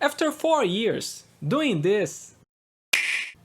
After 4 years, doing this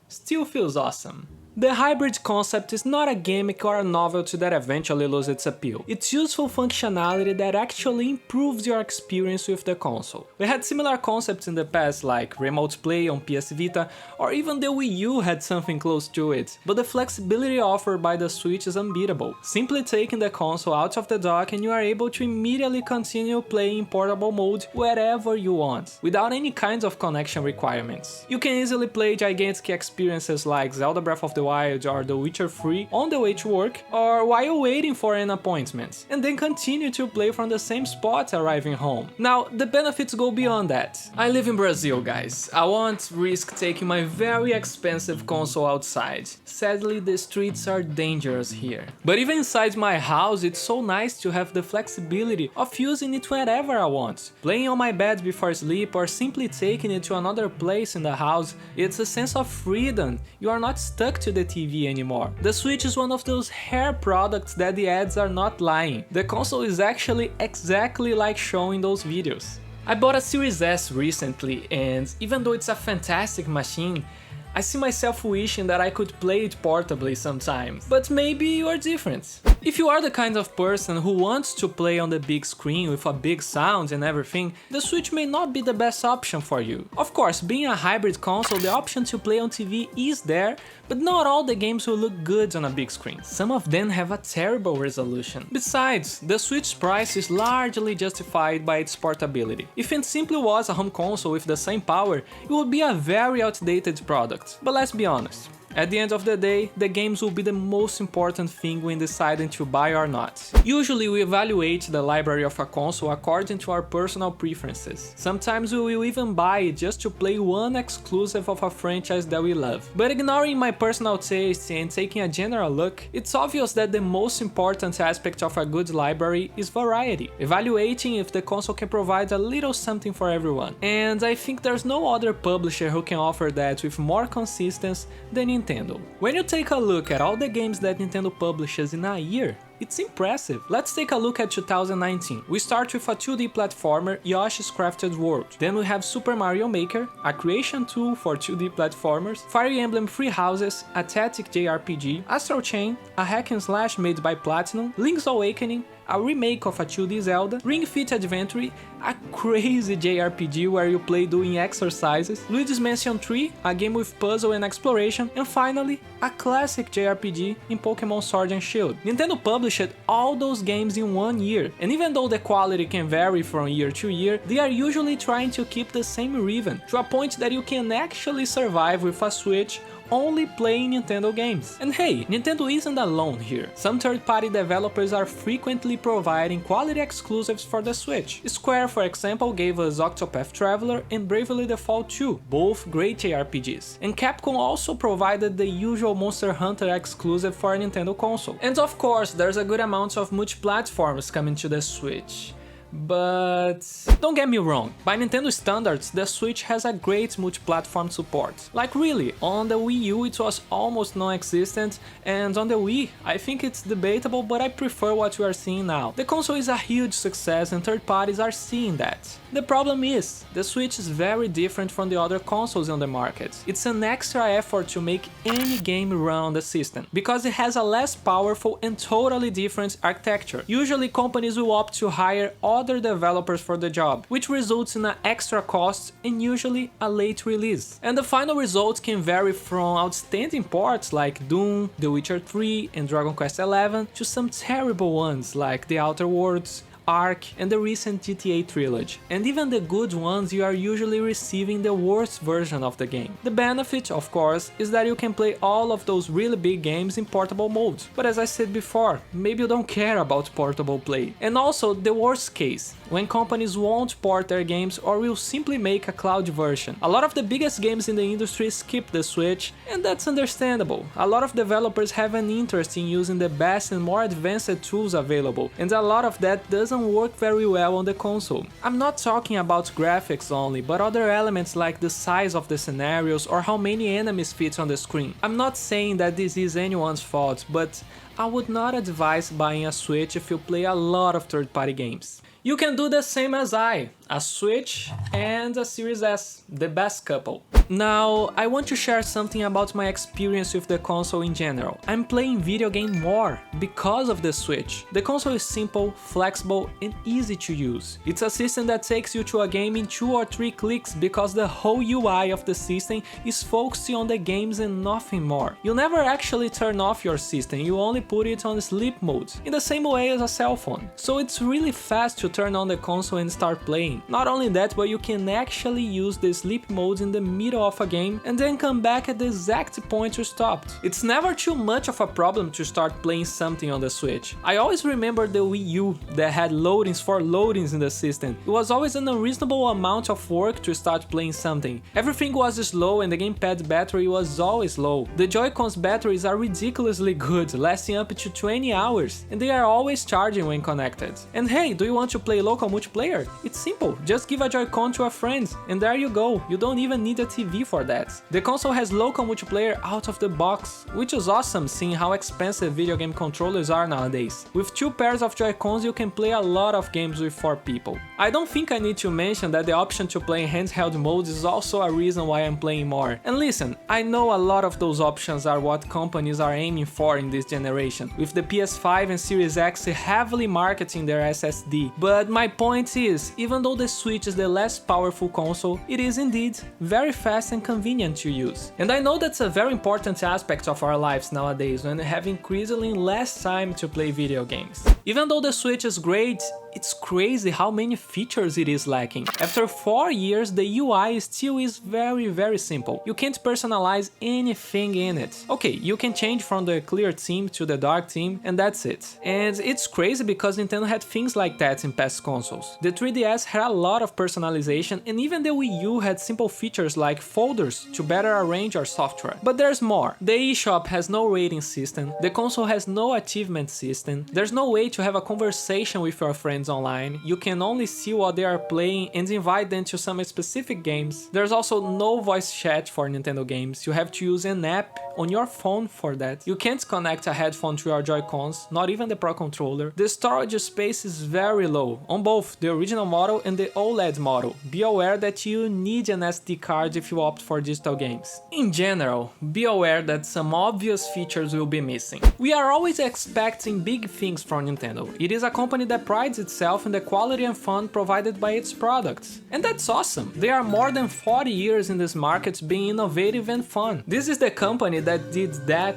still feels awesome. The hybrid concept is not a gimmick or a novelty that eventually loses its appeal. It's useful functionality that actually improves your experience with the console. We had similar concepts in the past like remote play on PS Vita, or even the Wii U had something close to it, but the flexibility offered by the Switch is unbeatable. Simply taking the console out of the dock and you are able to immediately continue playing in portable mode wherever you want, without any kinds of connection requirements. You can easily play gigantic experiences like Zelda Breath of the Wild or The Witcher 3 on the way to work or while waiting for an appointment, and then continue to play from the same spot arriving home. Now, the benefits go beyond that. I live in Brazil, guys. I won't risk taking my very expensive console outside. Sadly, the streets are dangerous here. But even inside my house, it's so nice to have the flexibility of using it wherever I want. Playing on my bed before sleep or simply taking it to another place in the house, it's a sense of freedom. You are not stuck to the TV anymore. The Switch is one of those rare products that the ads are not lying. The console is actually exactly like showing those videos. I bought a Series S recently, and even though it's a fantastic machine, I see myself wishing that I could play it portably sometimes. But maybe you are different. If you are the kind of person who wants to play on the big screen with a big sound and everything, the Switch may not be the best option for you. Of course, being a hybrid console, the option to play on TV is there, but not all the games will look good on a big screen. Some of them have a terrible resolution. Besides, the Switch's price is largely justified by its portability. If it simply was a home console with the same power, it would be a very outdated product. But let's be honest. At the end of the day, the games will be the most important thing when deciding to buy or not. Usually we evaluate the library of a console according to our personal preferences. Sometimes we will even buy it just to play one exclusive of a franchise that we love. But ignoring my personal taste and taking a general look, it's obvious that the most important aspect of a good library is variety. Evaluating if the console can provide a little something for everyone. And I think there's no other publisher who can offer that with more consistency than Nintendo. When you take a look at all the games that Nintendo publishes in a year, it's impressive. Let's take a look at 2019. We start with a 2D platformer, Yoshi's Crafted World. Then we have Super Mario Maker, a creation tool for 2D platformers, Fire Emblem Three Houses, a tactic JRPG, Astral Chain, a hack and slash made by Platinum, Link's Awakening, a remake of a 2D Zelda, Ring Fit Adventure, a crazy JRPG where you play doing exercises, Luigi's Mansion 3, a game with puzzle and exploration, and finally, a classic JRPG in Pokémon Sword and Shield. Nintendo published all those games in 1 year, and even though the quality can vary from year to year, they are usually trying to keep the same rhythm, to a point that you can actually survive with a Switch only playing Nintendo games. And hey, Nintendo isn't alone here. Some third-party developers are frequently providing quality exclusives for the Switch. Square, for example, gave us Octopath Traveler and Bravely Default 2, both great JRPGs. And Capcom also provided the usual Monster Hunter exclusive for a Nintendo console. And of course, there's a good amount of multi-platforms coming to the Switch. But don't get me wrong, by Nintendo standards, the Switch has a great multi-platform support. Like really, on the Wii U it was almost non-existent, and on the Wii, I think it's debatable, but I prefer what we are seeing now. The console is a huge success and third parties are seeing that. The problem is, the Switch is very different from the other consoles on the market. It's an extra effort to make any game run on the system, because it has a less powerful and totally different architecture. Usually companies will opt to hire other developers for the job, which results in an extra cost and usually a late release. And the final result can vary from outstanding ports like Doom, The Witcher 3 and Dragon Quest XI to some terrible ones like The Outer Worlds, Ark, and the recent GTA trilogy. And even the good ones, you are usually receiving the worst version of the game. The benefit, of course, is that you can play all of those really big games in portable mode. But as I said before, maybe you don't care about portable play. And also, the worst case, when companies won't port their games or will simply make a cloud version. A lot of the biggest games in the industry skip the Switch, and that's understandable. A lot of developers have an interest in using the best and more advanced tools available, and a lot of that doesn't work very well on the console. I'm not talking about graphics only, but other elements like the size of the scenarios or how many enemies fit on the screen. I'm not saying that this is anyone's fault, but I would not advise buying a Switch if you play a lot of third-party games. You can do the same as I a Switch and a Series S, the best couple. Now, I want to share something about my experience with the console in general. I'm playing video game more because of the Switch. The console is simple, flexible, and easy to use. It's a system that takes you to a game in 2 or 3 clicks because the whole UI of the system is focusing on the games and nothing more. You never actually turn off your system, you only put it on sleep mode, in the same way as a cell phone. So it's really fast to turn on the console and start playing. Not only that, but you can actually use the sleep mode in the middle of a game and then come back at the exact point you stopped. It's never too much of a problem to start playing something on the Switch. I always remember the Wii U that had loadings for loadings in the system. It was always an unreasonable amount of work to start playing something. Everything was slow and the gamepad battery was always low. The Joy-Cons batteries are ridiculously good, lasting up to 20 hours, and they are always charging when connected. And hey, do you want to play local multiplayer? It's simple, just give a Joy-Con to a friend, and there you go, you don't even need a TV for that. The console has local multiplayer out of the box, which is awesome seeing how expensive video game controllers are nowadays. With 2 pairs of Joy-Cons you can play a lot of games with 4 people. I don't think I need to mention that the option to play in handheld modes is also a reason why I'm playing more. And listen, I know a lot of those options are what companies are aiming for in this generation, with the PS5 and Series X heavily marketing their SSD. But my point is, even though the Switch is the less powerful console, it is indeed very fast and convenient to use. And I know that's a very important aspect of our lives nowadays when we have increasingly less time to play video games. Even though the Switch is great, it's crazy how many features it is lacking. After 4 years, the UI still is very simple. You can't personalize anything in it. Okay, you can change from the clear theme to the dark theme, and that's it. And it's crazy because Nintendo had things like that in past consoles. The 3DS had a lot of personalization, and even the Wii U had simple features like folders to better arrange your software. But there's more. The eShop has no rating system, the console has no achievement system, there's no way to have a conversation with your friends online, you can only see what they are playing and invite them to some specific games. There's also no voice chat for Nintendo games, you have to use an app on your phone for that. You can't connect a headphone to your Joy-Cons, not even the Pro Controller. The storage space is very low, on both the original model and the OLED model. Be aware that you need an SD card if you opt for digital games. In general, be aware that some obvious features will be missing. We are always expecting big things from Nintendo. It is a company that prides itself in the quality and fun provided by its products. And that's awesome. They are more than 40 years in this market being innovative and fun. This is the company that did that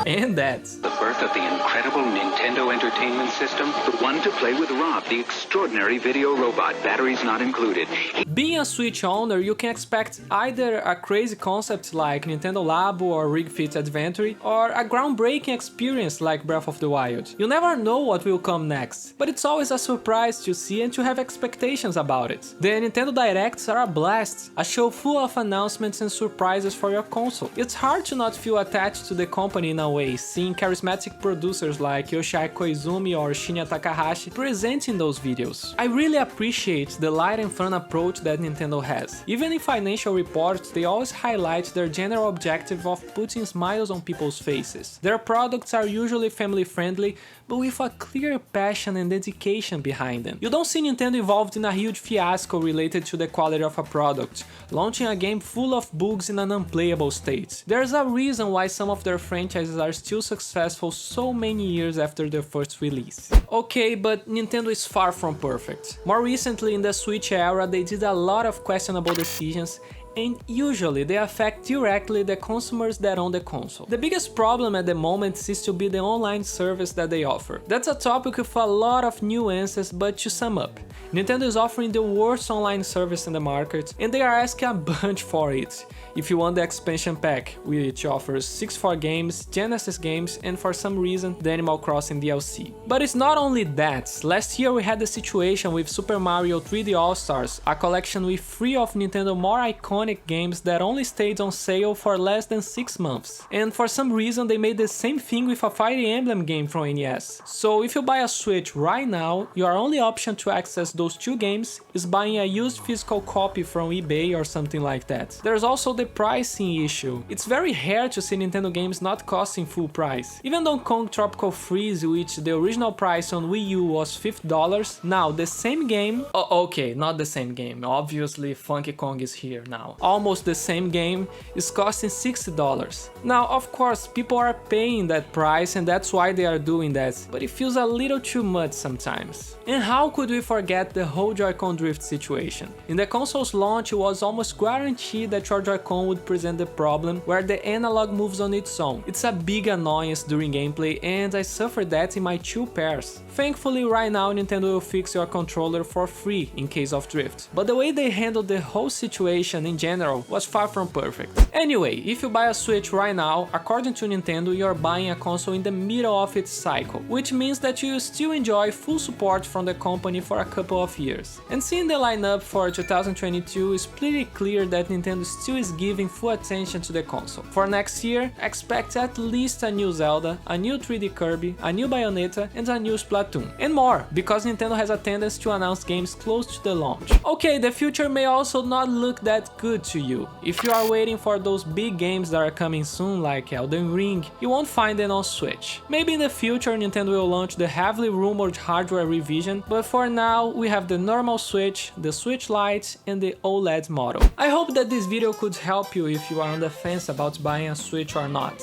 and that. The birth of the incredible Nintendo Entertainment System, the one to play with Rob, the extraordinary video robot, batteries not included. Being a Switch owner, you can expect either a crazy concept like Nintendo Labo or Ring Fit Adventure, or a groundbreaking experience like Breath of the Wild. You never know what will come next, but it's always a surprise to see and to have expectations about it. The Nintendo Directs are a blast, a show full of announcements and surprises for your console. It's hard to not feel attached to the company in a way, seeing charismatic producers like Yoshiaki Koizumi or Shinya Takahashi presenting those videos. I really appreciate the light and fun approach that Nintendo has. Even in financial reports, they always highlight their general objective of putting smiles on people's faces. Their products are usually family friendly, but with a clear passion and dedication behind them. You don't see Nintendo involved in a huge fiasco related to the quality of a product, launching a game full of bugs in an unplayable state. There's a reason why some of their franchises are still successful so many years after their first release. Okay, but Nintendo is far from perfect. More recently in the Switch era, they did a lot of questionable decisions, and usually they affect directly the consumers that own the console. The biggest problem at the moment seems to be the online service that they offer. That's a topic with a lot of nuances, but to sum up, Nintendo is offering the worst online service in the market, and they are asking a bunch for it. If you want the expansion pack, which offers 64 games, Genesis games, and for some reason the Animal Crossing DLC. But it's not only that. Last year we had the situation with Super Mario 3D All-Stars, a collection with 3 of Nintendo's more iconic iconic games that only stayed on sale for less than 6 months. And for some reason they made the same thing with a Fire Emblem game from NES. So if you buy a Switch right now, your only option to access those two games is buying a used physical copy from eBay or something like that. There's also the pricing issue. It's very rare to see Nintendo games not costing full price. Even Donkey Kong Tropical Freeze, which the original price on Wii U was $50, now the same game, okay, not the same game, obviously Funky Kong is here now. Almost the same game is costing $60. Now, of course, people are paying that price and that's why they are doing that, but it feels a little too much sometimes. And how could we forget the whole Joy-Con drift situation? In the console's launch, it was almost guaranteed that your Joy-Con would present the problem where the analog moves on its own. It's a big annoyance during gameplay and I suffered that in my 2 pairs. Thankfully, right now Nintendo will fix your controller for free in case of drift, but the way they handled the whole situation in general was far from perfect. Anyway, if you buy a Switch right now, according to Nintendo, you're buying a console in the middle of its cycle, which means that you still enjoy full support from the company for a couple of years. And seeing the lineup for 2022 is pretty clear that Nintendo still is giving full attention to the console. For next year, expect at least a new Zelda, a new 3D Kirby, a new Bayonetta, and a new Splatoon. And more, because Nintendo has a tendency to announce games close to the launch. Okay, the future may also not look that good to you. If you are waiting for those big games that are coming soon like Elden Ring, you won't find them on Switch. Maybe in the future Nintendo will launch the heavily rumored hardware revision, but for now we have the normal Switch, the Switch Lite, and the OLED model. I hope that this video could help you if you are on the fence about buying a Switch or not.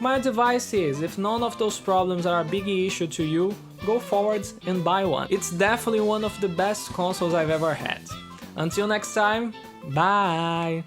My advice is, if none of those problems are a big issue to you, go forward and buy one. It's definitely one of the best consoles I've ever had. Until next time, bye!